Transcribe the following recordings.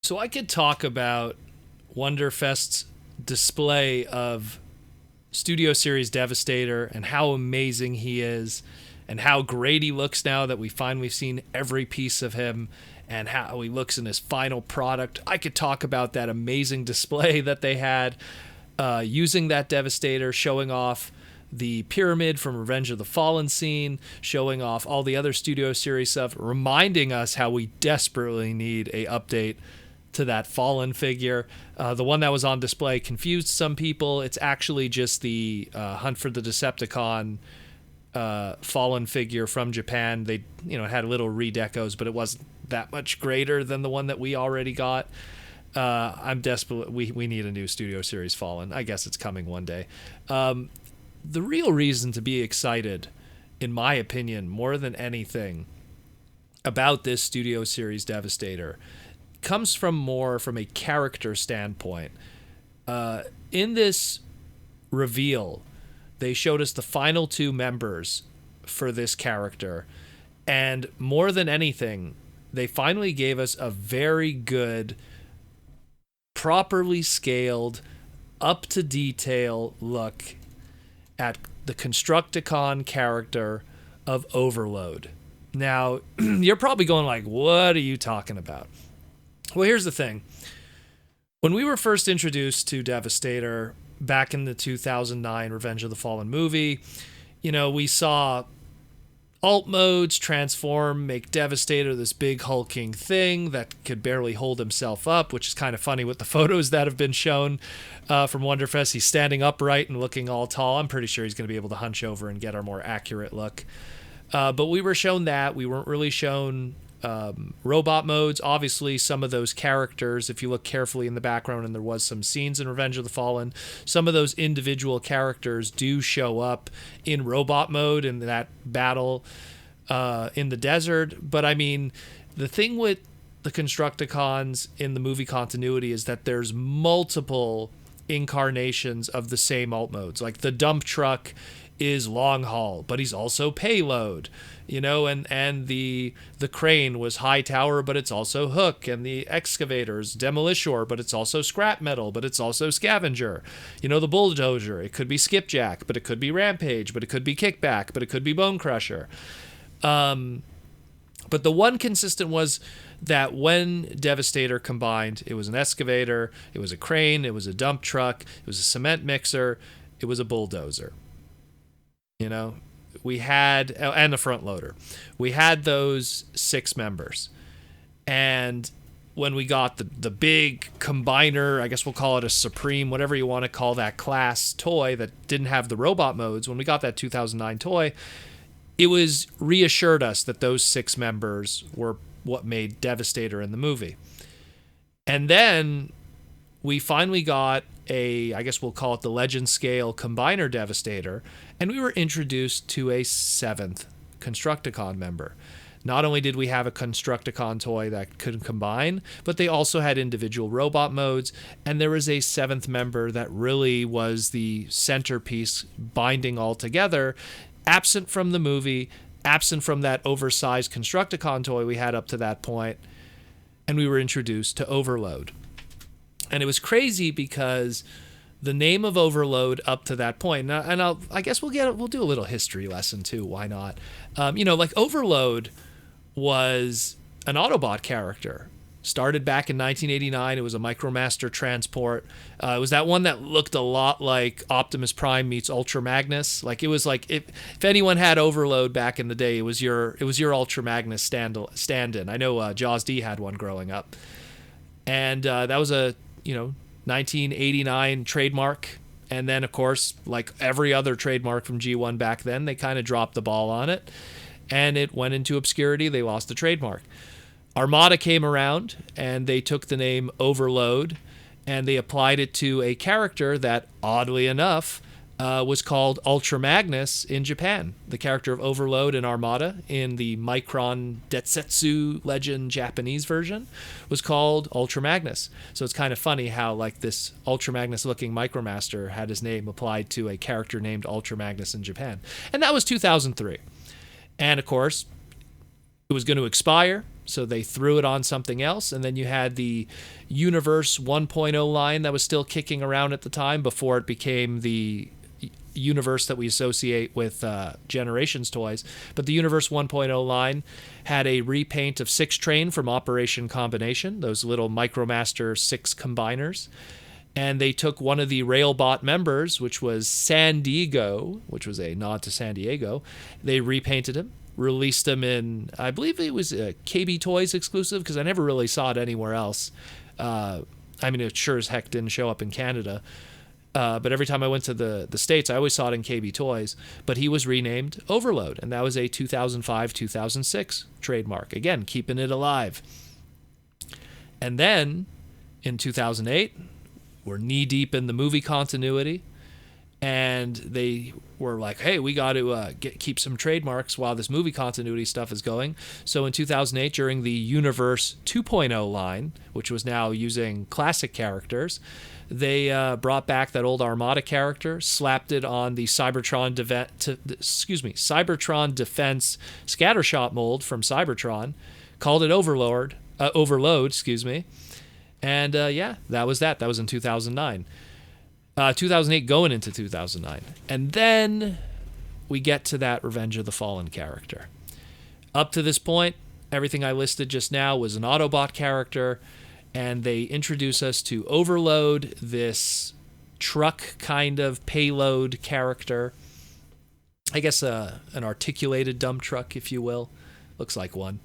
So I could talk about Wonderfest's display of Studio Series Devastator and how amazing he is and how great he looks now that we finally seen every piece of him and how he looks in his final product. I could talk about that amazing display that they had using that Devastator, showing off the pyramid from Revenge of the Fallen scene, showing off all the other Studio Series stuff, reminding us how we desperately need a update to that Fallen figure. The one that was on display confused some people. It's actually just the Hunt for the Decepticon Fallen figure from Japan. They, it had little redecos, but it wasn't that much greater than the one that we already got. I'm desperate. We need a new Studio Series Fallen. I guess it's coming one day. The real reason to be excited, in my opinion, more than anything, about this Studio Series Devastator comes from a character standpoint. In this reveal, they showed us the final two members for this character, and more than anything, they finally gave us a very good, properly scaled, up to detail look at the Constructicon character of Overload. Now, you're probably going like, what are you talking about? Well, here's the thing. When we were first introduced to Devastator back in the 2009 Revenge of the Fallen movie, we saw alt modes transform, make Devastator this big hulking thing that could barely hold himself up, which is kind of funny with the photos that have been shown from Wonderfest. He's standing upright and looking all tall. I'm pretty sure he's going to be able to hunch over and get our more accurate look. But we were shown that. We weren't really shown robot modes. Obviously, some of those characters, if you look carefully in the background, and there was some scenes in Revenge of the Fallen, some of those individual characters do show up in robot mode in that battle in the desert. But I mean, the thing with the Constructicons in the movie continuity is that there's multiple incarnations of the same alt modes. Like the dump truck is long haul, but he's also payload. And the crane was high tower, but it's also hook, and the excavator's demolishor, but it's also scrap metal, but it's also scavenger. The bulldozer, it could be skipjack, but it could be rampage, but it could be kickback, but it could be bone crusher. But the one consistent was that when Devastator combined, it was an excavator, it was a crane, it was a dump truck, it was a cement mixer, it was a bulldozer. We had, and the front loader. We had those 6 members. And when we got the big combiner, I guess we'll call it a Supreme, whatever you want to call that class toy that didn't have the robot modes, when we got that 2009 toy, it was reassured us that those 6 members were what made Devastator in the movie. And then we finally got I guess we'll call it the Legend Scale Combiner Devastator, and we were introduced to a 7th Constructicon member. Not only did we have a Constructicon toy that could combine, but they also had individual robot modes, and there was a 7th member that really was the centerpiece binding all together, absent from the movie, absent from that oversized Constructicon toy we had up to that point, and we were introduced to Overload. And it was crazy because the name of Overload up to that point, and I guess we'll do a little history lesson too. Why not? Like Overload was an Autobot character. Started back in 1989. It was a Micromaster transport. It was that one that looked a lot like Optimus Prime meets Ultra Magnus. Like it was like if anyone had Overload back in the day, it was your Ultra Magnus stand-in. I know Jaws D had one growing up, and that was a 1989 trademark. And then, of course, like every other trademark from G1 back then, they kind of dropped the ball on it, and it went into obscurity. They lost the trademark. Armada came around, and they took the name Overload, and they applied it to a character that, oddly enough, was called Ultra Magnus in Japan. The character of Overload in Armada in the Micron Detsetsu Legend Japanese version was called Ultra Magnus. So it's kind of funny how like this Ultra Magnus looking Micromaster had his name applied to a character named Ultra Magnus in Japan. And that was 2003. And of course, it was going to expire, so they threw it on something else. And then you had the Universe 1.0 line that was still kicking around at the time before it became the universe that we associate with Generations toys. But the Universe 1.0 line had a repaint of 6 Train from Operation Combination, those little Micromaster 6 combiners. And they took one of the Railbot members, which was San Diego, which was a nod to San Diego. They repainted him, released him in, I believe it was a KB Toys exclusive, because I never really saw it anywhere else. I mean, it sure as heck didn't show up in Canada. But every time I went to the States, I always saw it in KB Toys. But he was renamed Overload, and that was a 2005-2006 trademark. Again, keeping it alive. And then, in 2008, we're knee-deep in the movie continuity, and they were like, hey, we got to keep some trademarks while this movie continuity stuff is going. So in 2008, during the Universe 2.0 line, which was now using classic characters, they brought back that old Armada character, slapped it on the Cybertron Defense Scattershot mold from Cybertron, called it Overload, and that was that. That was in 2009. 2008 going into 2009. And then we get to that Revenge of the Fallen character. Up to this point, everything I listed just now was an Autobot character, and they introduce us to Overload, this truck kind of payload character. I guess an articulated dump truck, if you will. Looks like one.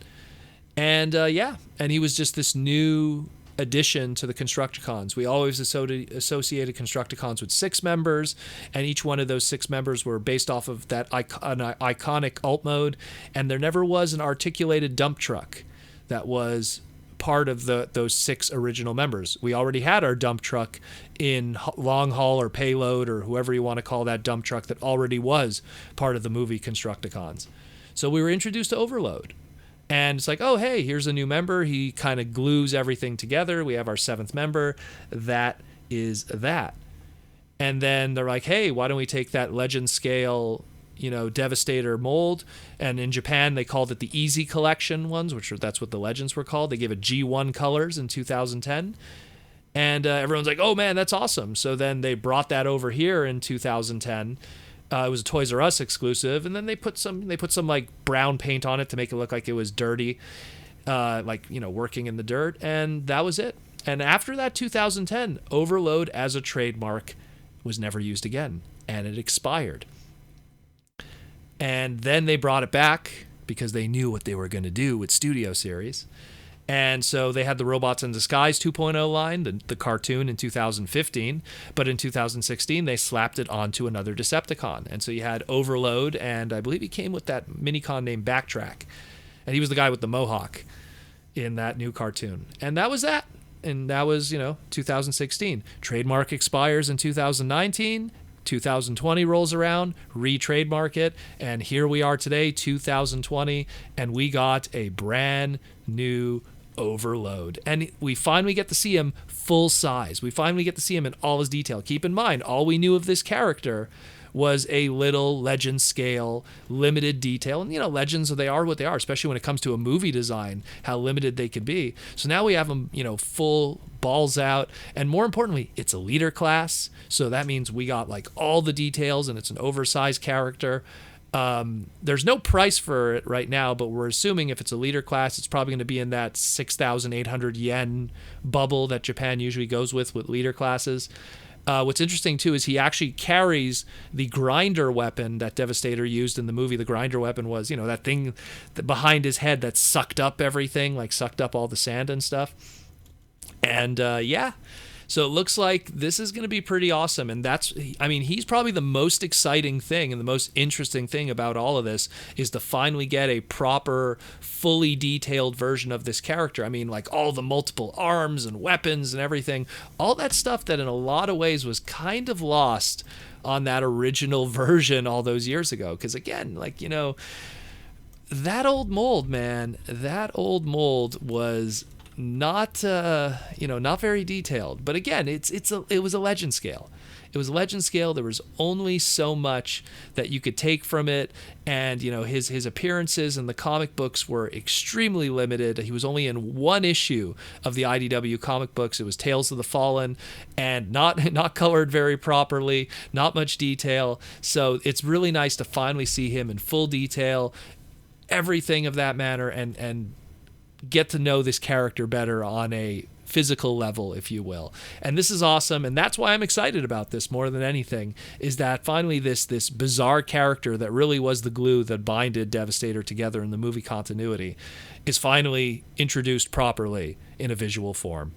And and he was just this new addition to the Constructicons. We always associated Constructicons with 6 members, and each one of those 6 members were based off of that iconic alt mode, and there never was an articulated dump truck that was part of those 6 original members. We already had our dump truck in Long Haul or Payload or whoever you want to call that dump truck that already was part of the movie Constructicons. So we were introduced to Overload. And it's like, oh, hey, here's a new member. He kind of glues everything together. We have our 7th member. That is that. And then they're like, hey, why don't we take that Legend scale, Devastator mold? And in Japan, they called it the Easy Collection ones, that's what the Legends were called. They gave it G1 colors in 2010. And everyone's like, oh, man, that's awesome. So then they brought that over here in 2010. It was a Toys R Us exclusive, and then they put some like brown paint on it to make it look like it was dirty, working in the dirt, and that was it. And after that 2010, Overload as a trademark was never used again, and it expired. And then they brought it back because they knew what they were going to do with Studio Series. And so they had the Robots in Disguise 2.0 line, the cartoon in 2015. But in 2016, they slapped it onto another Decepticon. And so you had Overload, and I believe he came with that minicon named Backtrack. And he was the guy with the mohawk in that new cartoon. And that was that. And that was, 2016. Trademark expires in 2019. 2020 rolls around, re-trademark it, and here we are today, 2020, and we got a brand new Overload. And we finally get to see him full size. We finally get to see him in all his detail. Keep in mind, all we knew of this character was a little Legend scale, limited detail. And, Legends, they are what they are, especially when it comes to a movie design, how limited they can be. So now we have them, full balls out. And more importantly, it's a leader class. So that means we got like all the details, and it's an oversized character. There's no price for it right now, but we're assuming if it's a leader class, it's probably going to be in that 6,800 yen bubble that Japan usually goes with leader classes. What's interesting, too, is he actually carries the grinder weapon that Devastator used in the movie. The grinder weapon was, that thing behind his head that sucked up everything, like sucked up all the sand and stuff. And, so it looks like this is going to be pretty awesome. And he's probably the most exciting thing and the most interesting thing about all of this is to finally get a proper, fully detailed version of this character. Like all the multiple arms and weapons and everything, all that stuff that in a lot of ways was kind of lost on that original version all those years ago. Because again, that old mold, man, was not not very detailed. But again, it was a legend scale. It was a legend scale. There was only so much that you could take from it, and his appearances in the comic books were extremely limited. He was only in one issue of the IDW comic books. It was Tales of the Fallen, and not colored very properly, not much detail. So it's really nice to finally see him in full detail, everything of that manner, and get to know this character better on a physical level, if you will. And this is awesome, and that's why I'm excited about this more than anything, is that finally this bizarre character that really was the glue that binded Devastator together in the movie continuity is finally introduced properly in a visual form.